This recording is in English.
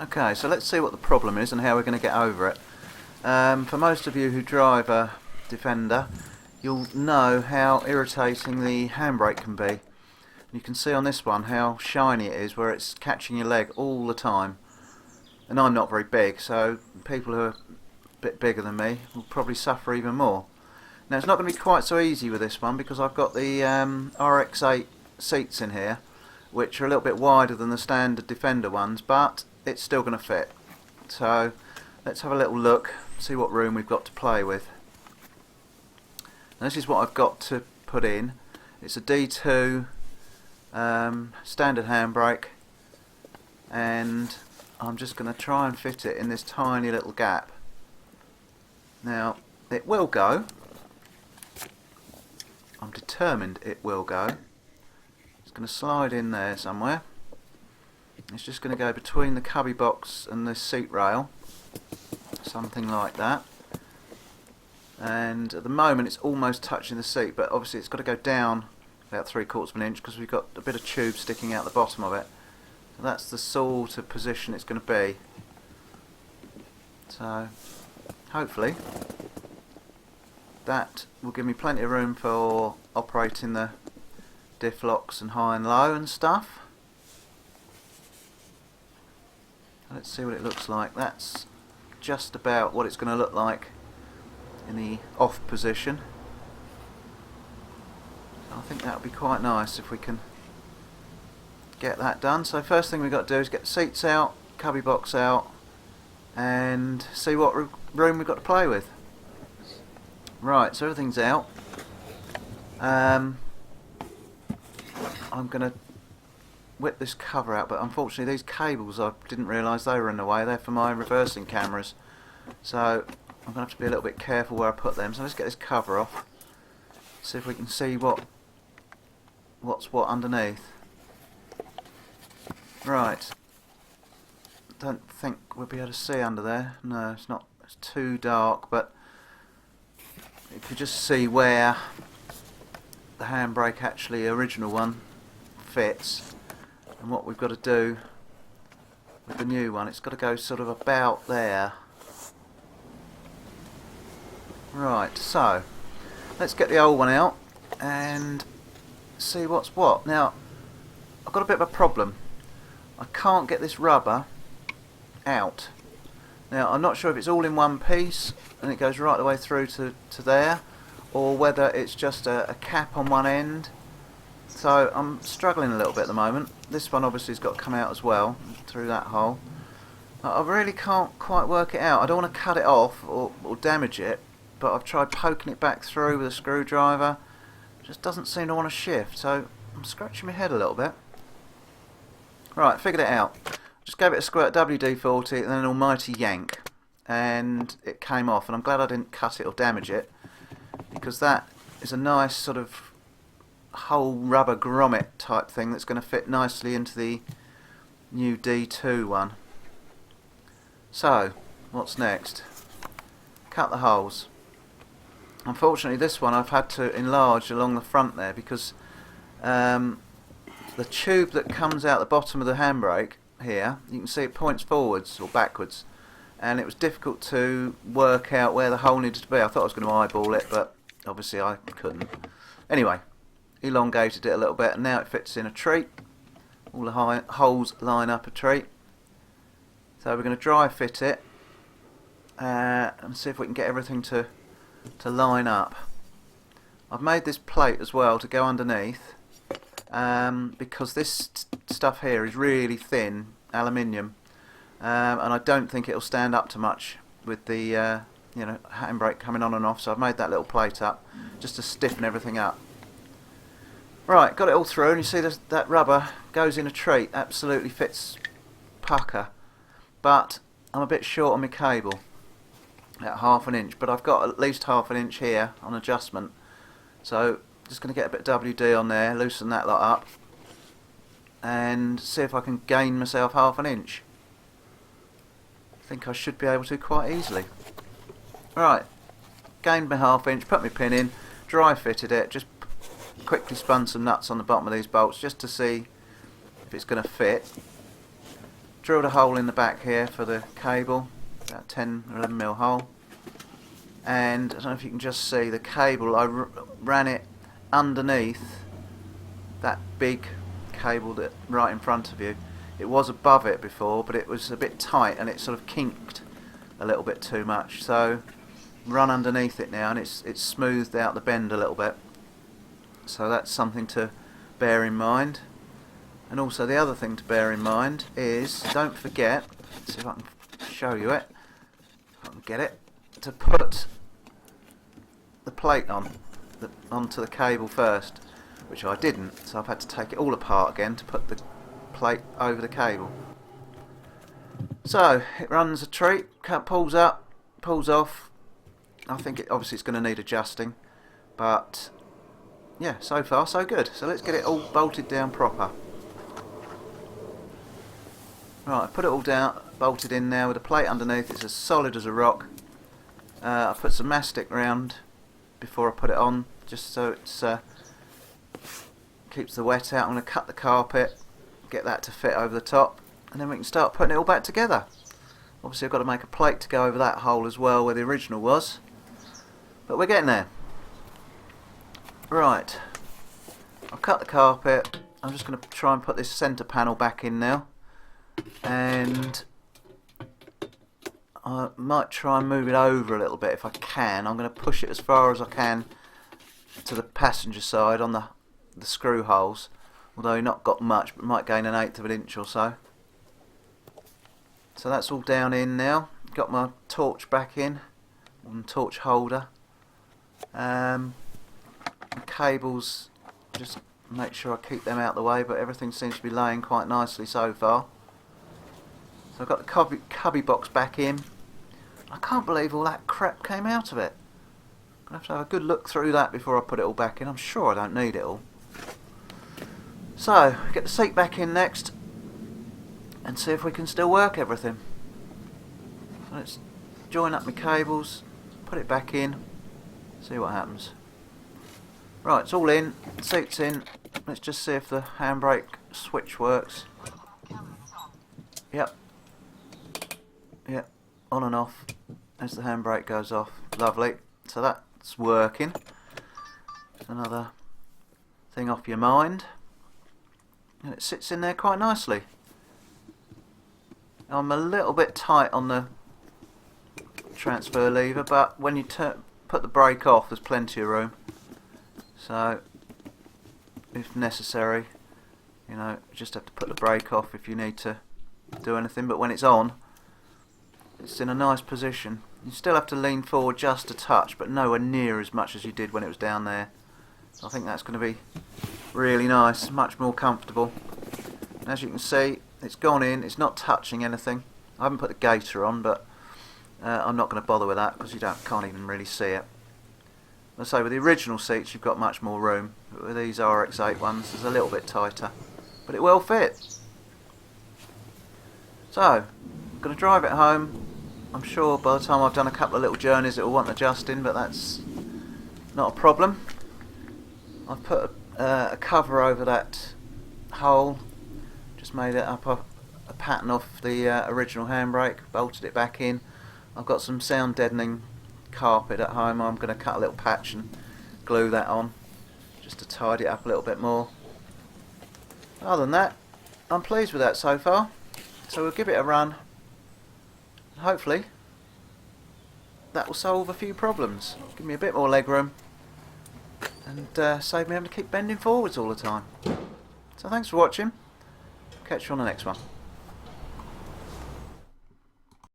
Okay, so let's see what the problem is and how we're going to get over it. For most of you who drive a Defender, you'll know how irritating the handbrake can be. You can see on this one how shiny it is, where it's catching your leg all the time. And I'm not very big, so people who are a bit bigger than me will probably suffer even more. Now it's not going to be quite so easy with this one because I've got the RX-8 seats in here, which are a little bit wider than the standard Defender ones, but it's still going to fit. So let's have a little look, see what room we've got to play with. Now, this is what I've got to put in. It's a D2 standard handbrake, and I'm just going to try and fit it in this tiny little gap. Now it will go. I'm determined it will go. It's going to slide in there somewhere. It's just going to go between the cubby box and the seat rail, something like that. And at the moment it's almost touching the seat, but obviously it's got to go down about 3/4 of an inch because we've got a bit of tube sticking out the bottom of it. So that's the sort of position it's going to be. So hopefully that will give me plenty of room for operating the diff locks and high and low and stuff. Let's see what it looks like. That's just about what it's going to look like in the off position. I think that would be quite nice if we can get that done. So first thing we've got to do is get the seats out, cubby box out, and see what room we've got to play with. Right, so everything's out. I'm going to whip this cover out, but unfortunately these cables, I didn't realise they were in the way. They're for my reversing cameras, so I'm going to have to be a little bit careful where I put them. So let's get this cover off, see if we can see what's what underneath. Right, don't think we'll be able to see under there. No, it's not. It's too dark, but you could just see where the handbrake, actually original one, fits. And what we've got to do with the new one, it's got to go sort of about there. Right, so let's get the old one out and see what's what. Now, I've got a bit of a problem. I can't get this rubber out. Now, I'm not sure if it's all in one piece and it goes right the way through to there, or whether it's just a cap on one end. So I'm struggling a little bit at the moment. This one obviously has got to come out as well through that hole. I really can't quite work it out. I don't want to cut it off or damage it, but I've tried poking it back through with a screwdriver. It just doesn't seem to want to shift, so I'm scratching my head a little bit. Right, figured it out. Just gave it a squirt WD-40 and then an almighty yank, and it came off. And I'm glad I didn't cut it or damage it, because that is a nice sort of whole rubber grommet type thing that's going to fit nicely into the new D2 one. So what's next? Cut the holes. Unfortunately this one I've had to enlarge along the front there, because the tube that comes out the bottom of the handbrake here, you can see it points forwards or backwards, and it was difficult to work out where the hole needed to be. I thought I was going to eyeball it, but obviously I couldn't. Anyway, elongated it a little bit, and now it fits in a treat. All the holes line up a treat. So we're going to dry fit it and see if we can get everything to line up. I've made this plate as well to go underneath, because this stuff here is really thin aluminium, and I don't think it'll stand up to much with the handbrake coming on and off. So I've made that little plate up just to stiffen everything up. Right, got it all through, and you see that rubber goes in a treat, absolutely fits pucker. But I'm a bit short on my cable at 1/2 inch, but I've got at least 1/2 inch here on adjustment. So just going to get a bit of WD on there, loosen that lot up, and see if I can gain myself 1/2 inch. I think I should be able to quite easily. Right, gained my 1/2 inch, put my pin in, dry fitted it, just quickly spun some nuts on the bottom of these bolts just to see if it's going to fit. drilled a hole in the back here for the cable, about 10 or 11mm hole, and I don't know if you can just see the cable. I ran it underneath that big cable that right in front of you. It was above it before, but it was a bit tight and it sort of kinked a little bit too much, so run underneath it now, and it's smoothed out the bend a little bit, so that's something to bear in mind. And also the other thing to bear in mind is, don't forget, let's see if I can show you it, if I can get it, to put the plate onto the cable first, which I didn't, so I've had to take it all apart again to put the plate over the cable. So it runs a treat, pulls up, pulls off. I think obviously it's going to need adjusting, but yeah, so far so good. So let's get it all bolted down proper. Right, I put it all down, bolted in now with a plate underneath. It's as solid as a rock. I put some mastic round before I put it on, just so it's keeps the wet out. I'm going to cut the carpet, get that to fit over the top, and then we can start putting it all back together. Obviously I've got to make a plate to go over that hole as well where the original was, but we're getting there. Right, I've cut the carpet. I'm just going to try and put this centre panel back in now, and I might try and move it over a little bit if I can. I'm going to push it as far as I can to the passenger side on the screw holes, although not got much, but might gain 1/8 of an inch or so. So that's all down in now. Got my torch back in, and torch holder. The cables, just make sure I keep them out of the way, but everything seems to be laying quite nicely so far. So I've got the cubby box back in. I can't believe all that crap came out of it. I'm going to have a good look through that before I put it all back in. I'm sure I don't need it all. So, get the seat back in next and see if we can still work everything. So let's join up my cables, put it back in, see what happens. Right, it's all in, the seat's in. Let's just see if the handbrake switch works. Yep. Yep, on and off as the handbrake goes off. Lovely. So that's working. Another thing off your mind. And it sits in there quite nicely. I'm a little bit tight on the transfer lever, but when you put the brake off, there's plenty of room. So, if necessary, you know, you just have to put the brake off if you need to do anything. But when it's on, it's in a nice position. You still have to lean forward just a touch, but nowhere near as much as you did when it was down there. So I think that's going to be really nice, much more comfortable. And as you can see, it's gone in, it's not touching anything. I haven't put the gaiter on, but I'm not going to bother with that because you can't even really see it. Let's say with the original seats you've got much more room, but with these RX-8 ones it's a little bit tighter, but it will fit. So, I'm going to drive it home. I'm sure by the time I've done a couple of little journeys it will want adjusting, but that's not a problem. I've put a cover over that hole, just made it up a pattern off the original handbrake, bolted it back in. I've got some sound deadening carpet at home. I'm going to cut a little patch and glue that on just to tidy it up a little bit more. Other than that, I'm pleased with that so far, so we'll give it a run. Hopefully that will solve a few problems, give me a bit more leg room, and save me having to keep bending forwards all the time. So thanks for watching, catch you on the next one.